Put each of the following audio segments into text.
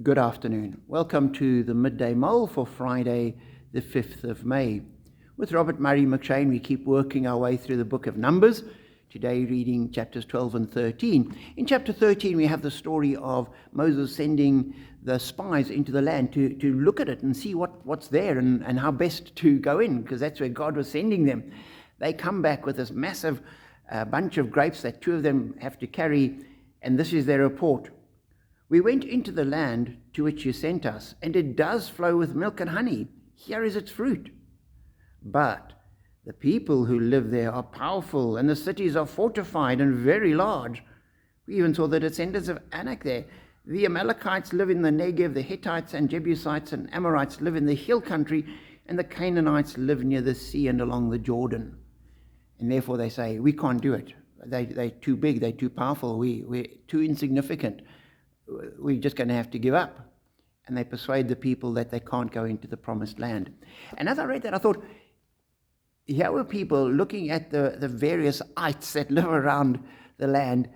Good afternoon. Welcome to the Midday Mull for Friday, the 5th of May. With Robert Murray McShane, we keep working our way through the book of Numbers, today reading chapters 12 and 13. In chapter 13, we have the story of Moses sending the spies into the land to look at it and see what's there and how best to go in, because that's where God was sending them. They come back with this massive bunch of grapes that two of them have to carry, and this is their report. We went into the land to which you sent us, and it does flow with milk and honey. Here is its fruit. But the people who live there are powerful, and the cities are fortified and very large. We even saw the descendants of Anak there. The Amalekites live in the Negev, the Hittites and Jebusites and Amorites live in the hill country, and the Canaanites live near the sea and along the Jordan. And therefore they say, we can't do it. They're too big, they're too powerful, we're too insignificant. We're just going to have to give up. And they persuade the people that they can't go into the promised land. And as I read that, I thought, here were people looking at the various ites that live around the land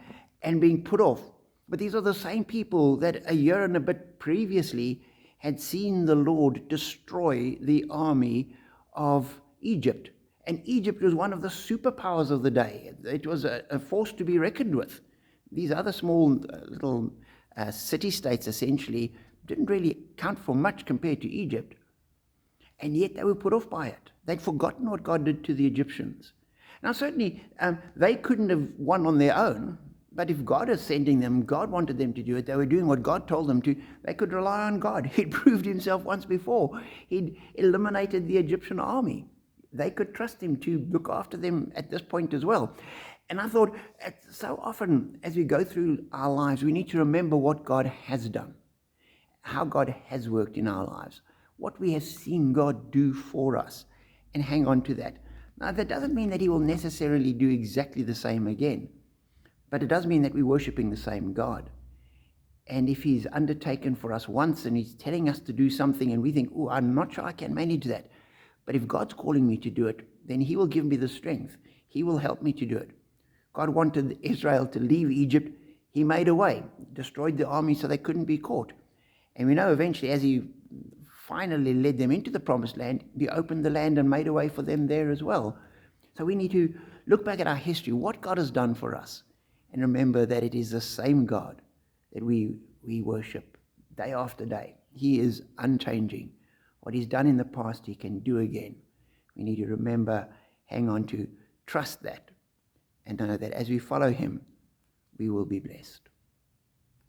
and being put off. But these are the same people that a year and a bit previously had seen the Lord destroy the army of Egypt. And Egypt was one of the superpowers of the day. It was a force to be reckoned with. These other small little city-states essentially didn't really count for much compared to Egypt. And yet they were put off by it. They'd forgotten what God did to the Egyptians. Now certainly they couldn't have won on their own, but if God is sending them, God wanted them to do it, they were doing what God told them to, they could rely on God. He'd proved himself once before. He'd eliminated the Egyptian army. They could trust him to look after them at this point as well. And I thought, so often as we go through our lives, we need to remember what God has done, how God has worked in our lives, what we have seen God do for us, and hang on to that. Now, that doesn't mean that he will necessarily do exactly the same again, but it does mean that we're worshipping the same God. And if he's undertaken for us once and he's telling us to do something and we think, oh, I'm not sure I can manage that, but if God's calling me to do it, then he will give me the strength. He will help me to do it. God wanted Israel to leave Egypt. He made a way, destroyed the army so they couldn't be caught. And we know eventually, as he finally led them into the promised land, he opened the land and made a way for them there as well. So we need to look back at our history, what God has done for us, and remember that it is the same God that we worship day after day. He is unchanging. What he's done in the past, he can do again. We need to remember, hang on to, trust that, and know that as we follow him, we will be blessed.